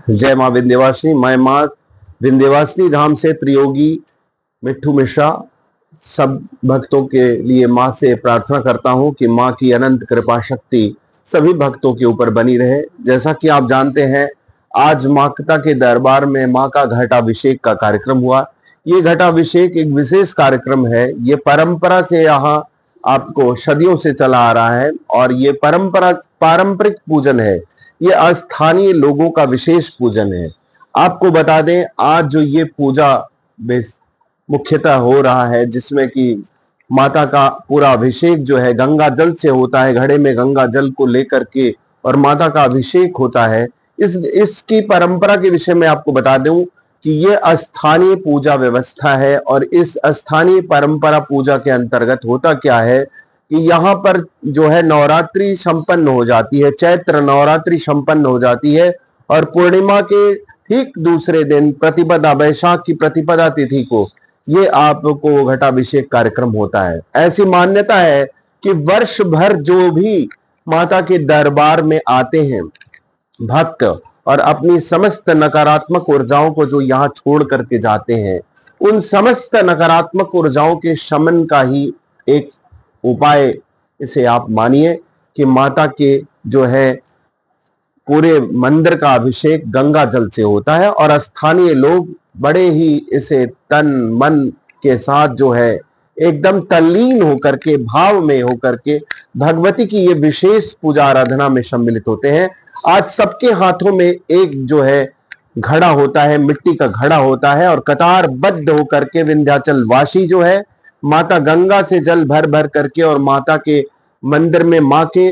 जय माँ विंध्यवासिनी। मैं माँ विंध्यवासिनी धाम से त्रियोगी मिट्ठू मिश्रा सब भक्तों के लिए माँ से प्रार्थना करता हूँ कि माँ की अनंत कृपा शक्ति सभी भक्तों के ऊपर बनी रहे। जैसा कि आप जानते हैं, आज माता के दरबार में माँ का घटाभिषेक का कार्यक्रम हुआ। ये घटाभिषेक एक विशेष कार्यक्रम है। ये परंपरा से यहाँ आपको सदियों से चला आ रहा है और ये पारंपरिक पूजन है। ये अस्थानीय लोगों का विशेष पूजन है। आपको बता दें, आज जो ये पूजा मुख्यतः हो रहा है, जिसमें कि माता का पूरा अभिषेक जो है गंगा जल से होता है। घड़े में गंगा जल को लेकर के और माता का अभिषेक होता है। इसकी परंपरा के विषय में आपको बता दूं कि ये स्थानीय पूजा व्यवस्था है और इस स्थानीय परंपरा पूजा के अंतर्गत होता क्या है कि यहाँ पर जो है नवरात्रि संपन्न हो जाती है, चैत्र नवरात्रि संपन्न हो जाती है और पूर्णिमा के ठीक दूसरे दिन प्रतिपदा, वैशाख की प्रतिपदा तिथि को ये आपको घटाभिषेक कार्यक्रम होता है। ऐसी मान्यता है कि वर्ष भर जो भी माता के दरबार में आते हैं भक्त और अपनी समस्त नकारात्मक ऊर्जाओं को जो यहाँ छोड़ करके जाते हैं, उन समस्त नकारात्मक ऊर्जाओं के शमन का ही एक उपाय इसे आप मानिए कि माता के जो है पूरे मंदिर का अभिषेक गंगा जल से होता है और स्थानीय लोग बड़े ही इसे तन मन के साथ जो है एकदम तल्लीन होकर के, भाव में होकर के भगवती की ये विशेष पूजा आराधना में सम्मिलित होते हैं। आज सबके हाथों में एक जो है घड़ा होता है, मिट्टी का घड़ा होता है और कतारबद्ध होकर के विंध्याचल वासी जो है माता गंगा से जल भर भर करके और माता के मंदिर में माँ के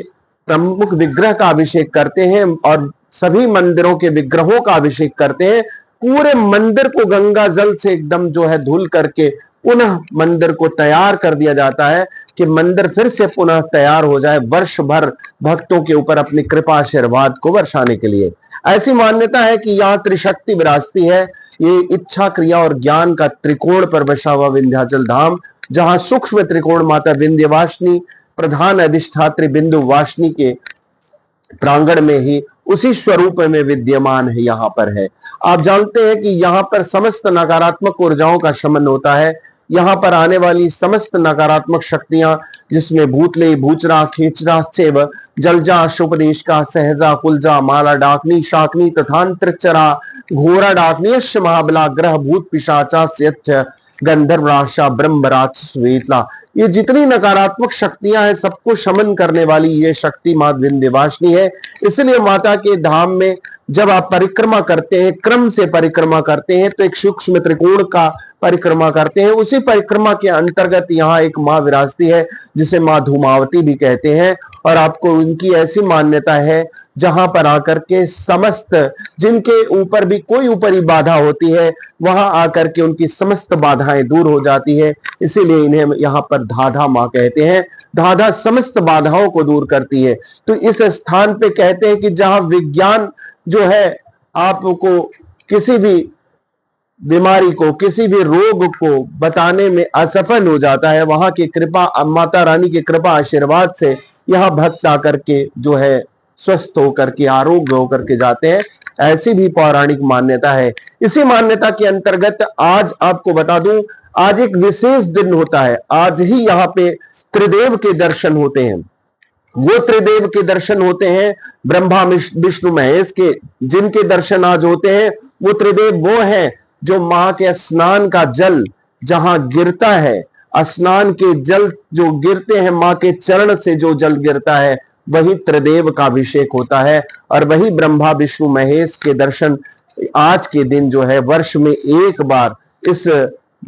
प्रमुख विग्रह का अभिषेक करते हैं और सभी मंदिरों के विग्रहों का अभिषेक करते हैं। पूरे मंदिर को गंगा जल से एकदम जो है धुल करके पुनः मंदिर को तैयार कर दिया जाता है कि मंदिर फिर से पुनः तैयार हो जाए वर्ष भर भक्तों के ऊपर अपनी कृपा आशीर्वाद को बरसाने के लिए। ऐसी मान्यता है कि यहाँ त्रिशक्ति विराजती है। ये इच्छा, क्रिया और ज्ञान का त्रिकोण पर बसा हुआ विंध्याचल धाम, जहां सूक्ष्म त्रिकोण माता विंध्यवासिनी प्रधान अधिष्ठात्री बिंदु वासिनी के प्रांगण में ही उसी स्वरूप में विद्यमान है, यहाँ पर है। आप जानते हैं कि यहाँ पर समस्त नकारात्मक ऊर्जाओं का शमन होता है। यहाँ पर आने वाली समस्त नकारात्मक शक्तियां, जिसमें भूतले, भूचरा, खींचरा, सेव, जलजा, शुपनिष्का, सहजा, कुलजा, माला डाकनी, शाकनी, तथांतरचरा, घोरा डाकनी, यश महाबला, ग्रह, भूत, पिशाचा, स्यच्छ, गंधर्व, राशा, ब्रह्म, राक्षस, वेतला, ये जितनी नकारात्मक शक्तियां हैं सबको शमन करने वाली ये शक्ति मां विंध्यवासिनी है। इसलिए माता के धाम में जब आप परिक्रमा करते हैं, क्रम से परिक्रमा करते हैं, तो एक सूक्ष्म त्रिकोण का परिक्रमा करते हैं। उसी परिक्रमा के अंतर्गत यहाँ एक माँ विराजती है जिसे माँ धूमावती भी कहते हैं और आपको उनकी ऐसी मान्यता है जहां पर आकर के समस्त जिनके ऊपर भी कोई ऊपरी बाधा होती है वहां आकर के उनकी समस्त बाधाएं दूर हो जाती है। इसीलिए इन्हें यहाँ पर धाधा माँ कहते हैं। धाधा समस्त बाधाओं को दूर करती है। तो इस स्थान पे कहते हैं कि जहां विज्ञान जो है आपको किसी भी बीमारी को, किसी भी रोग को बताने में असफल हो जाता है, वहां की कृपा, माता रानी की कृपा आशीर्वाद से यहाँ भक्त आकर के जो है स्वस्थ होकर के, आरोग्य होकर के जाते हैं। ऐसी भी पौराणिक मान्यता है। इसी मान्यता के अंतर्गत आज आपको बता दूं, आज एक विशेष दिन होता है। आज ही यहाँ पे त्रिदेव के दर्शन होते हैं। वो त्रिदेव के दर्शन होते हैं ब्रह्मा, विष्णु, महेश के। जिनके दर्शन आज होते हैं वो त्रिदेव वो हैं जो मां के स्नान का जल जहां गिरता है, स्नान के जल जो गिरते हैं, मां के चरण से जो जल गिरता है, वही त्रिदेव का अभिषेक होता है और वही ब्रह्मा, विष्णु, महेश के दर्शन आज के दिन जो है वर्ष में एक बार इस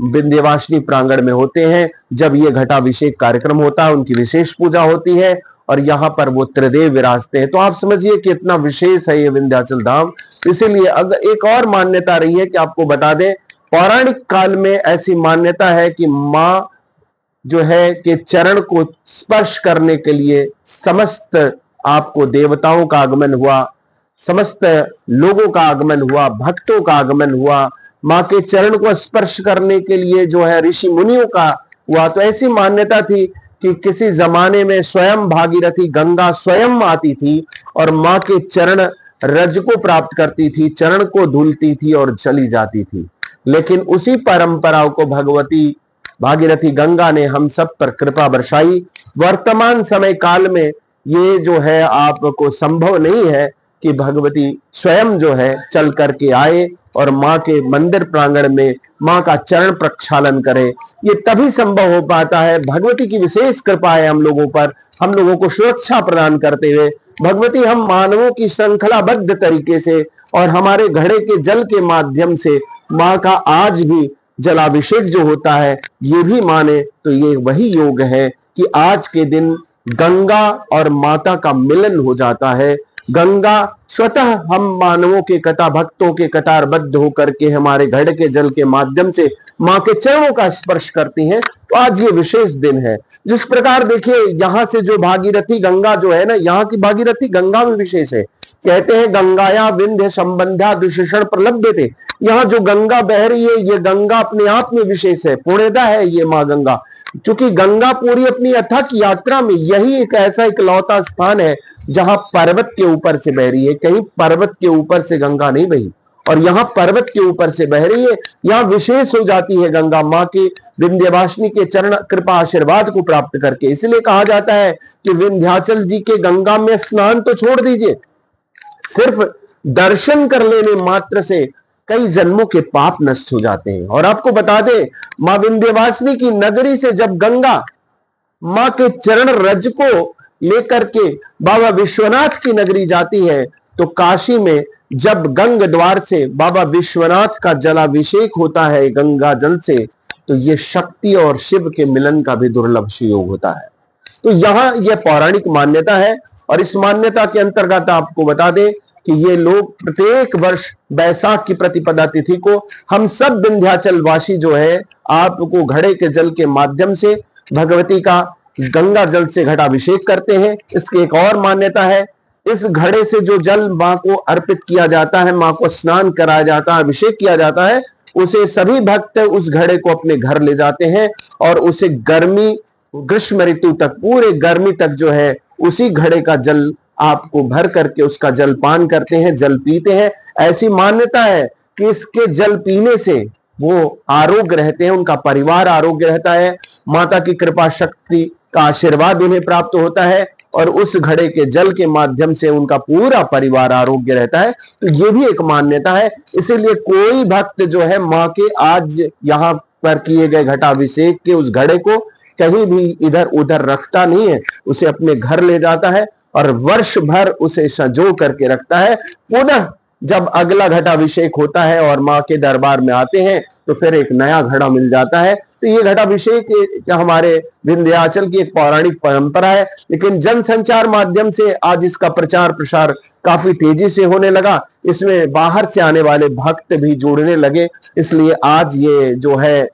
विंध्यवासिनी प्रांगण में होते हैं। जब ये घटाभिषेक कार्यक्रम होता है, उनकी विशेष पूजा होती है और यहाँ पर वो त्रिदेव विराजते हैं। तो आप समझिए कि इतना विशेष है ये विंध्याचल धाम। इसीलिए अगर एक और मान्यता रही है कि आपको बता दें, पौराणिक काल में ऐसी मान्यता है कि माँ जो है कि चरण को स्पर्श करने के लिए समस्त आपको देवताओं का आगमन हुआ, समस्त लोगों का आगमन हुआ, भक्तों का आगमन हुआ। माँ के चरण को स्पर्श करने के लिए जो है ऋषि मुनियों का हुआ। तो ऐसी मान्यता थी कि किसी जमाने में स्वयं भागीरथी गंगा स्वयं आती थी और माँ के चरण रज को प्राप्त करती थी, चरण को धुलती थी और चली जाती थी। लेकिन उसी परंपरा को भगवती भागीरथी गंगा ने हम सब पर कृपा बरसाई। वर्तमान समय काल में ये जो है आपको संभव नहीं है कि भगवती स्वयं जो है चल करके आए और माँ के मंदिर प्रांगण में माँ का चरण प्रक्षालन करे। ये तभी संभव हो पाता है, भगवती की विशेष कृपा है हम लोगों पर, हम लोगों को सुरक्षा प्रदान करते हुए। भगवती हम मानवों की श्रृंखलाबद्ध तरीके से और हमारे घड़े के जल के माध्यम से माँ का आज भी जलाभिषेक जो होता है, ये भी माने तो ये वही योग है कि आज के दिन गंगा और माता का मिलन हो जाता है। गंगा स्वतः हम मानवों के कथा भक्तों के कतारबद्ध होकर के हमारे घड़े के जल के माध्यम से माँ के चरणों का स्पर्श करती हैं। तो आज ये विशेष दिन है। जिस प्रकार देखिए यहाँ से जो भागीरथी गंगा जो है ना, यहाँ की भागीरथी गंगा में विशेष है। कहते हैं गंगाया विंध्य संबंधा दुषण प्रलब्ध थे। यहाँ जो गंगा बह रही है, ये गंगा अपने आप में विशेष है, पुण्यदा है ये माँ गंगा। क्योंकि गंगा पूरी अपनी अथक यात्रा में यही एक ऐसा इकलौता स्थान है जहां पर्वत के ऊपर से बह रही है। कहीं पर्वत के ऊपर से गंगा नहीं बही और यहाँ पर्वत के ऊपर से बह रही है। यहाँ विशेष हो जाती है गंगा माँ के विंध्यवासिनी के चरण कृपा आशीर्वाद को प्राप्त करके। इसलिए कहा जाता है कि विंध्याचल जी के गंगा में स्नान तो छोड़ दीजिए, सिर्फ दर्शन कर लेने मात्र से कई जन्मों के पाप नष्ट हो जाते हैं। और आपको बता दें, मां विंध्यवासिनी की नगरी से जब गंगा मां के चरण रज को लेकर के बाबा विश्वनाथ की नगरी जाती है, तो काशी में जब गंग द्वार से बाबा विश्वनाथ का जलाभिषेक होता है गंगा जल से, तो ये शक्ति और शिव के मिलन का भी दुर्लभ योग होता है। तो यहां यह पौराणिक मान्यता है और इस मान्यता के अंतर्गत आपको बता दें कि ये लोग प्रत्येक वर्ष बैसाख की प्रतिपदा तिथि को हम सब विंध्याचल वासी जो है आपको घड़े के जल के माध्यम से भगवती का गंगा जल से घटाभिषेक करते हैं। इसकी एक और मान्यता है, इस घड़े से जो जल मां को अर्पित किया जाता है, मां को स्नान कराया जाता है, अभिषेक किया जाता है, उसे सभी भक्त उस घड़े को अपने घर ले जाते हैं और उसे गर्मी ग्रीष्म ऋतु तक, पूरे गर्मी तक जो है उसी घड़े का जल आपको भर करके उसका जल पान करते हैं, जल पीते हैं। ऐसी मान्यता है कि इसके जल पीने से वो आरोग्य रहते हैं, उनका परिवार आरोग्य रहता है, माता की कृपा शक्ति का आशीर्वाद उन्हें प्राप्त होता है और उस घड़े के जल के माध्यम से उनका पूरा परिवार आरोग्य रहता है। तो ये भी एक मान्यता है। इसीलिए कोई भक्त जो है माँ के आज यहाँ पर किए गए घटाभिषेक के उस घड़े को कहीं भी इधर उधर रखता नहीं है, उसे अपने घर ले जाता है और वर्ष भर उसे संजो करके रखता है। पुनः जब अगला घटाभिषेक होता है और माँ के दरबार में आते हैं तो फिर एक नया घड़ा मिल जाता है। तो ये घटाभिषेक हमारे विंध्याचल की एक पौराणिक परंपरा है, लेकिन जनसंचार माध्यम से आज इसका प्रचार प्रसार काफी तेजी से होने लगा। इसमें बाहर से आने वाले भक्त भी जुड़ने लगे, इसलिए आज ये जो है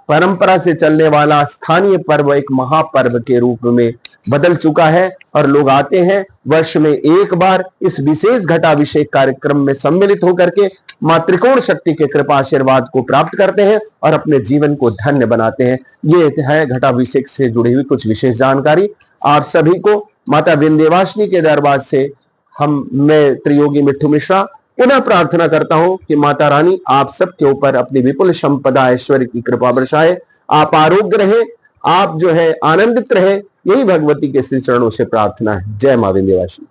परंपरा से चलने वाला स्थानीय पर्व एक महापर्व के रूप में बदल चुका है और लोग आते हैं वर्ष में एक बार इस विशेष घटाभिषेक कार्यक्रम में सम्मिलित होकर के मां त्रिकोण शक्ति के कृपा आशीर्वाद को प्राप्त करते हैं और अपने जीवन को धन्य बनाते हैं। ये है घटाभिषेक से जुड़ी हुई कुछ विशेष जानकारी। आप सभी को माता विंध्यवासिनी के दरबार से मैं त्रियोगी मिट्ठू मिश्रा पुनः प्रार्थना करता हूं कि माता रानी आप सबके ऊपर अपनी विपुल संपदा ऐश्वर्य की कृपा बरसाए, आप आरोग्य रहे, आप जो है आनंदित रहे। यही भगवती के श्री चरणों से प्रार्थना है। जय मां विंध्यवासिनी।